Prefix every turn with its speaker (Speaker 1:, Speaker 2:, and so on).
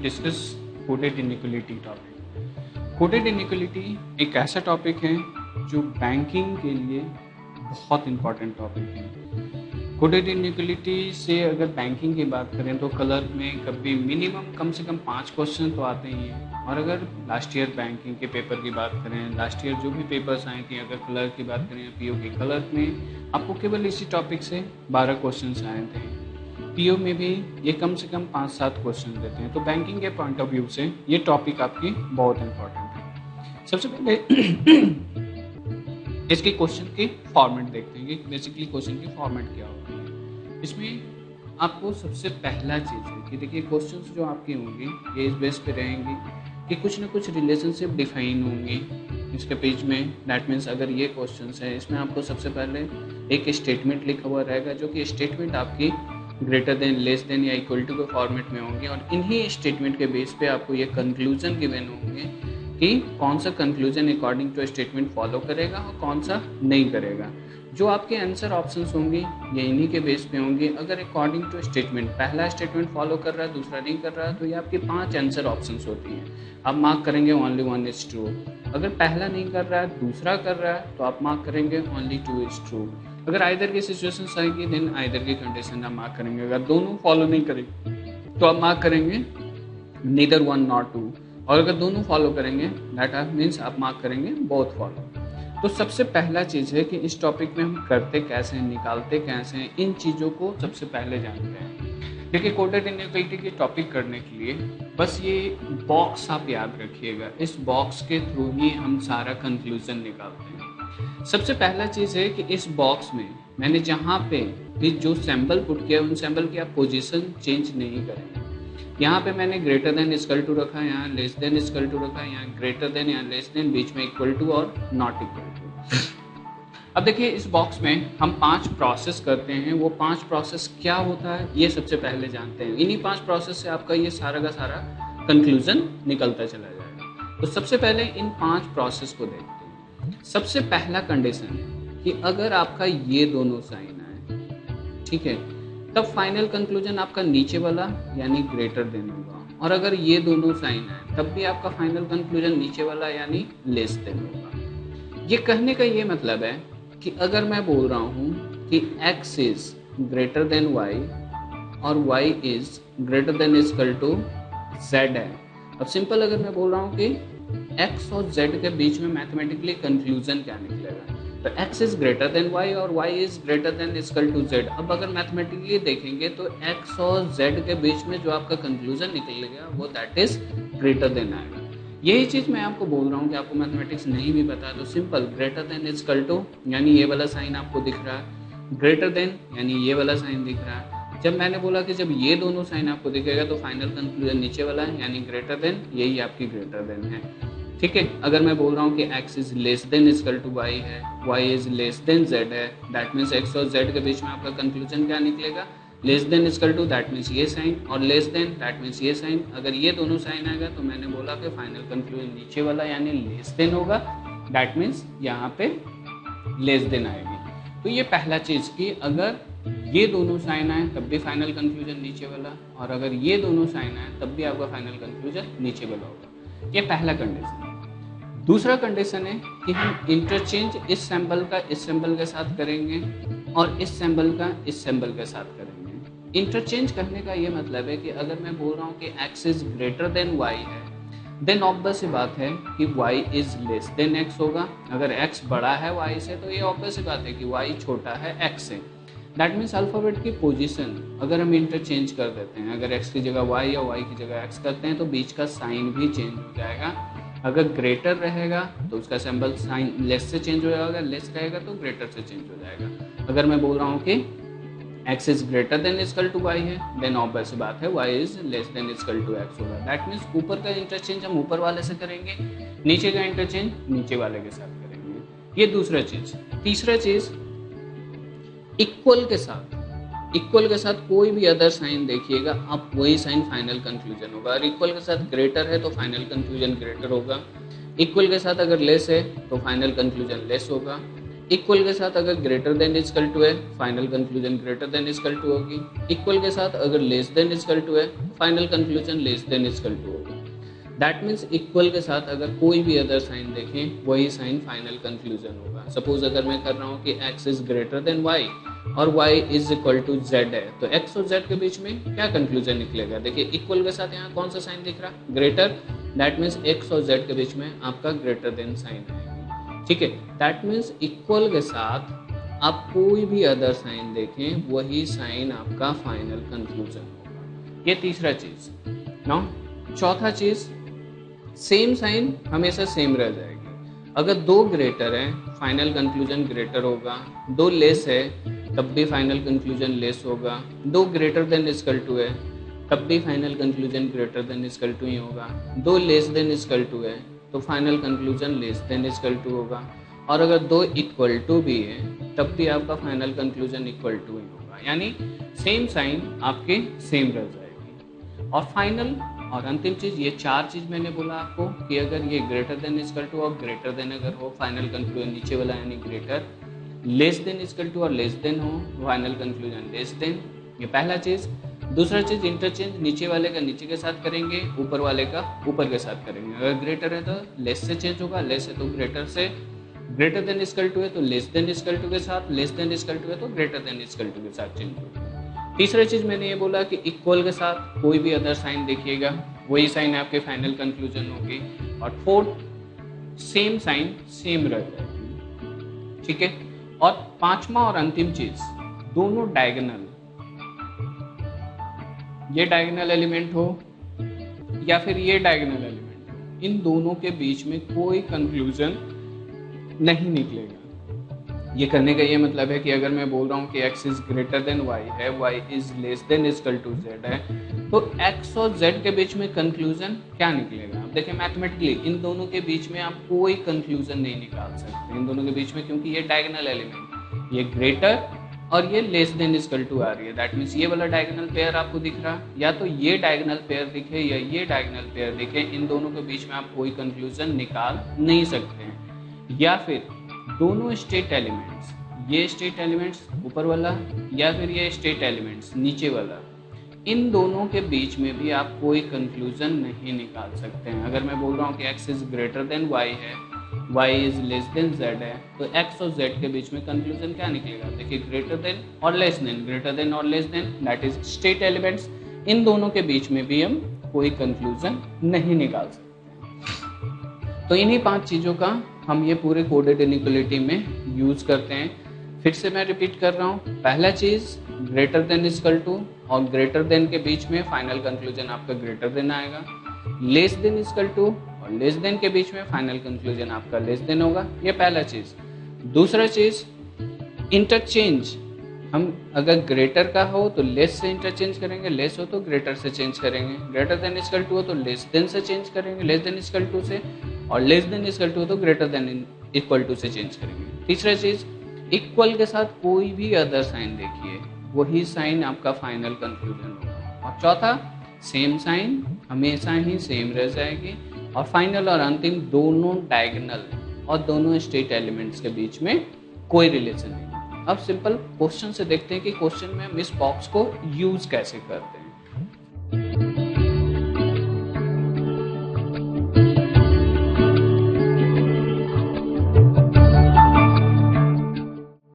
Speaker 1: Discuss coded inequality topic. Coded inequality एक ऐसा topic है जो बैंकिंग के लिए बहुत इम्पॉर्टेंट टॉपिक है। कोडेड इनइक्वलिटी से अगर बैंकिंग की बात करें तो क्लर्क में कभी मिनिमम कम से कम 5 क्वेश्चन तो आते ही हैं। और अगर लास्ट ईयर बैंकिंग के पेपर की बात करें, लास्ट ईयर जो भी पेपर्स आए थे, अगर क्लर्क की बात करें पीओ के क्लर्क में आपको केवल इसी टॉपिक से 12 क्वेश्चन आए थे। पीओ में भी ये कम से कम 5-7 क्वेश्चन देते हैं। तो बैंकिंग के पॉइंट ऑफ व्यू से ये टॉपिक आपकी बहुत इंपॉर्टेंट है। सबसे पहले इसके क्वेश्चन की फॉर्मेट देखते हैं कि बेसिकली क्वेश्चन की फॉर्मेट क्या होती है। इसमें आपको सबसे पहला चीज़ है कि देखिए क्वेश्चंस जो आपके होंगे ये इस बेस पे रहेंगे कि कुछ ना कुछ रिलेशनशिप डिफाइन होंगे इसके पेज में। दैट मीन्स अगर ये क्वेश्चंस है इसमें आपको सबसे पहले एक स्टेटमेंट लिखा हुआ रहेगा, जो कि स्टेटमेंट आपकी ग्रेटर देन, लेस देन या इक्वल टू के फॉर्मेट में होंगे। और इन्हीं स्टेटमेंट के बेस पे आपको ये कंक्लूजन गिवन होंगे कि कौन सा conclusion according to statement follow करेगा और कौन सा नहीं करेगा। जो आपके आंसर ऑप्शंस होंगे ये इन्हीं के बेस पे होंगे। अगर अकॉर्डिंग टू स्टेटमेंट पहला स्टेटमेंट फॉलो कर रहा है, दूसरा नहीं कर रहा है, तो ये आपके 5 आंसर ऑप्शंस होती हैं। आप मार्क करेंगे ओनली 1 इज ट्रू। अगर पहला नहीं कर रहा है, दूसरा कर रहा है, तो आप मार्क करेंगे ओनली 2 इज ट्रू। अगर आइदर की सिचुएशन आएगी देन आइदर की कंडीशन आप मार्क करेंगे। अगर दोनों फॉलो नहीं करेंगे तो आप मार्क करेंगे नीदर 1 नॉट 2। और अगर दोनों फॉलो करेंगे दैट मीन्स आप मार्क करेंगे बोथ फॉलो। तो सबसे पहला चीज़ है कि इस टॉपिक में हम करते कैसे हैं, निकालते कैसे हैं, इन चीज़ों को सबसे पहले जानते हैं। देखिए कोडेड इनइक्वलिटी की टॉपिक करने के लिए बस ये बॉक्स आप याद रखिएगा। इस बॉक्स के थ्रू ही हम सारा कंक्लूजन निकालते हैं। सबसे पहला चीज़ है कि इस बॉक्स में मैंने जहाँ पे भी जो सैम्पल पुट किया उन सैम्पल की आप पोजीशन चेंज नहीं करेंगे। यहाँ पे मैंने ग्रेटर देन इक्वल टू रखा, यहाँ लेस देन इक्वल टू रखा, यहाँ ग्रेटर देन या लेस देन, बीच में इक्वल टू और नॉट इक्वल टू। अब देखिए इस बॉक्स में हम 5 प्रोसेस करते हैं। वो 5 प्रोसेस क्या होता है ये सबसे पहले जानते हैं। इन्हीं 5 प्रोसेस से आपका ये सारा का सारा कंक्लूजन निकलता चला जाएगा। तो सबसे पहले इन 5 प्रोसेस को देखते हैं। सबसे पहला कंडीशन है कि अगर आपका ये दोनों साइन आए, ठीक है, तब फाइनल कंक्लूजन आपका नीचे वाला यानी ग्रेटर देन होगा। और अगर ये दोनों साइन आए तब भी आपका फाइनल कंक्लूजन नीचे वाला यानी लेस देन होगा। ये कहने का ये मतलब है कि अगर मैं बोल रहा हूँ कि x is greater than y और y is greater than equal to z है। अब सिंपल अगर मैं बोल रहा हूँ कि x और z के बीच में मैथमेटिकली कंक्लूजन क्या निकलेगा, तो x is greater than y और y is greater than equal to z। अब अगर मैथमेटिकली देखेंगे तो x और z के बीच में जो आपका कंक्लूजन निकलेगा वो दैट इज ग्रेटर देन आएगा। यही चीज़ मैं आपको बोल रहा हूँ कि आपको मैथमेटिक्स नहीं भी पता तो simple greater than equal to यानी ये वाला साइन आपको दिख रहा है, ग्रेटर देन यानी ये वाला साइन दिख रहा है। जब मैंने बोला कि जब ये दोनों साइन आपको दिखेगा तो फाइनल कंक्लूजन नीचे वाला है यानी ग्रेटर देन, यही आपकी ग्रेटर देन है। ठीक है, अगर मैं बोल रहा हूँ कि x is less than equal to y है, y is less than z है, दैट मीन्स x और z के बीच में आपका कंक्लूजन क्या निकलेगा, less than equal to, that means ये साइन, और लेस देन दैट मीन्स ये साइन। अगर ये दोनों साइन आएगा तो मैंने बोला कि फाइनल कंक्लूजन नीचे वाला यानी लेस देन होगा, दैट मीन्स यहाँ पे लेस देन आएगी। तो ये पहला चीज़ कि अगर ये दोनों साइन आए तब भी फाइनल कंक्लूजन नीचे वाला, और अगर ये दोनों साइन आए तब भी आपका फाइनल कंक्लूजन नीचे वाला होगा। ये पहला कंडीशन है। दूसरा कंडीशन है कि हम इंटरचेंज इस सैंपल का इस सैंपल के साथ करेंगे और इस सैंपल का इस सैंपल के साथ करेंगे। इंटरचेंज करने का ये मतलब है कि अगर मैं बोल रहा हूँ कि x is greater than y है, देन ऑब्वियस सी बात है कि y is less then x होगा। अगर x बड़ा है y से तो ये ऑब्वियस सी बात है कि y छोटा है x से। दैट मीन्स अल्फ़ाबेट की पोजीशन अगर हम इंटरचेंज कर देते हैं, अगर x की जगह y या y की जगह x करते हैं तो बीच का साइन भी चेंज हो जाएगा। अगर ग्रेटर रहेगा तो उसका सिंबल साइन लेस से चेंज हो जाएगा, लेस रहेगा तो ग्रेटर से चेंज हो जाएगा। अगर मैं बोल रहा हूँ कि x is greater than equal to y है, देन ऑब्वियस बात है y is less than equal to x होगा। दैट मीन्स ऊपर का इंटरचेंज हम ऊपर वाले से करेंगे, नीचे का इंटरचेंज नीचे वाले के साथ करेंगे। ये दूसरा चीज़। तीसरा चीज़, इक्वल के साथ कोई भी अदर साइन देखिएगा आप वही साइन फाइनल कंक्लूजन होगा। और इक्वल के साथ ग्रेटर है तो फाइनल कंक्लूजन ग्रेटर होगा। इक्वल के साथ अगर लेस है तो फाइनल कंक्लूजन लेस होगा। इक्वल के साथ अगर ग्रेटर देन इजकल टू है, final conclusion greater than equal to होगी। इक्वल के साथ अगर लेस देन इजकल टू है, final conclusion less than equal to होगी। दैट मीन्स इक्वल के साथ अगर कोई भी अदर साइन देखें वही साइन फाइनल कंक्लूजन होगा। सपोज अगर मैं कर रहा हूँ कि x is greater than y और y is equal to z है, तो x और z के बीच में क्या कंक्लूजन निकलेगा? देखिए इक्वल के साथ यहाँ कौन सा साइन दिख रहा? ग्रेटर। दैट मीन्स x और z के बीच में आपका ग्रेटर देन साइन है, ठीक है। दैट मीन्स इक्वल के साथ आप कोई भी अदर साइन देखें वही साइन आपका फाइनल कंक्लूजन होगा। ये तीसरा चीज। नाउ चौथा चीज, सेम साइन हमेशा सेम रह जाएगी। अगर दो ग्रेटर है फाइनल कंक्लूजन ग्रेटर होगा, दो लेस है तब भी फाइनल कंक्लूजन लेस होगा, दो ग्रेटर देन इक्वल टू है तब भी final conclusion greater than equal to ही होगा, दो लेस देन इक्वल टू है तो final conclusion less than equal to होगा, और अगर दो इक्वल टू भी है तब भी आपका फाइनल कंक्लूजन इक्वल टू ही होगा। यानी सेम साइन आपके सेम रह जाएगी। और फाइनल और अंतिम चीज, ये चार चीज मैंने बोला आपको कि अगर ये ग्रेटर देन इक्वल टू और ग्रेटर देन अगर हो, फाइनल कंक्लूजन नीचे वाला यानी greater, less than equal to और लेस देन हो, फाइनल कंक्लूजन लेस देन। ये पहला चीज। दूसरा चीज, इंटरचेंज नीचे वाले का नीचे के साथ करेंगे, ऊपर वाले का ऊपर के साथ करेंगे। अगर ग्रेटर है तो लेस से चेंज होगा, लेस है तो ग्रेटर से, ग्रेटर देन इक्वल टू है तो लेस देन इक्वल टू के साथ, लेस देन इक्वल टू है तो ग्रेटर देन इक्वल टू के साथ चेंज होगा। तीसरा चीज मैंने ये बोला कि इक्वल के साथ कोई भी अदर साइन देखिएगा वही साइन आपके फाइनल कंक्लूजन होगी। और फोर्थ, सेम साइन सेम रह जाएगी, ठीक है। और पांचवा और अंतिम चीज, दोनों डायगोनल, ये डायगोनल एलिमेंट हो या फिर ये डायगोनल एलिमेंट हो, इन दोनों के बीच में कोई कंक्लूजन नहीं निकलेगा। ये करने का ये मतलब है कि अगर मैं बोल रहा हूँ कि x is greater than y है, y is less than equal to z है, तो x और z के बीच में कंक्लूजन क्या निकलेगा? आप देखिए मैथमेटिकली इन दोनों के बीच में आप कोई कंक्लूजन नहीं निकाल सकते इन दोनों के बीच में, क्योंकि ये डायगोनल एलिमेंट, ये ग्रेटर और ये लेस देन इक्वल टू आ रही है। दैट मीन्स ये वाला डायगोनल पेयर आपको दिख रहा, या तो ये डायगोनल पेयर दिखे या ये डायगोनल पेयर दिखे, इन दोनों के बीच में आप कोई कंक्लूजन निकाल नहीं सकते हैं। या फिर दोनों स्टेट एलिमेंट्स, ये स्टेट एलिमेंट्स ऊपर वाला या फिर ये स्टेट एलिमेंट्स नीचे वाला, इन दोनों के बीच में भी आप कोई कंक्लूजन नहीं निकाल सकते हैं। अगर मैं बोल रहा हूँ कि x is greater than y है, y is less than z है, तो x और z के बीच में कंक्लूजन क्या निकलेगा? देखिए ग्रेटर देन और लेस देन, ग्रेटर देन और less than, that is state elements, इन दोनों के बीच में भी हम कोई कंक्लूजन नहीं निकाल सकते। तो इन्हीं पांच चीज़ों का हम ये पूरे कोडेड इनइक्वालिटी में यूज करते हैं। फिर से मैं रिपीट कर रहा हूँ, पहला चीज ग्रेटर देन इक्वल टू और ग्रेटर देन के बीच में फाइनल कंक्लूजन आपका ग्रेटर देन आएगा, लेस देन इक्वल टू और लेस देन के बीच में फाइनल कंक्लूजन आपका लेस देन होगा, ये पहला चीज। दूसरा चीज इंटरचेंज, हम अगर ग्रेटर का हो तो लेस से इंटरचेंज करेंगे, लेस हो तो ग्रेटर से चेंज करेंगे, ग्रेटर देन इक्वल टू हो तो लेस देन से चेंज करेंगे, लेस देन इक्वल टू से, और लेस देन इक्वल टू हो तो ग्रेटर देन इक्वल टू से चेंज करेंगे। तीसरा चीज, इक्वल के साथ कोई भी अदर साइन देखिए वही साइन आपका फाइनल कंक्लूजन होगा। और चौथा, सेम साइन हमेशा ही सेम रह जाएगी। और फाइनल और अंतिम, दोनों डायगोनल और दोनों स्टेट एलिमेंट्स के बीच में कोई रिलेशन नहीं। अब सिंपल क्वेश्चन से देखते हैं कि क्वेश्चन में हम इस बॉक्स को यूज कैसे करते हैं।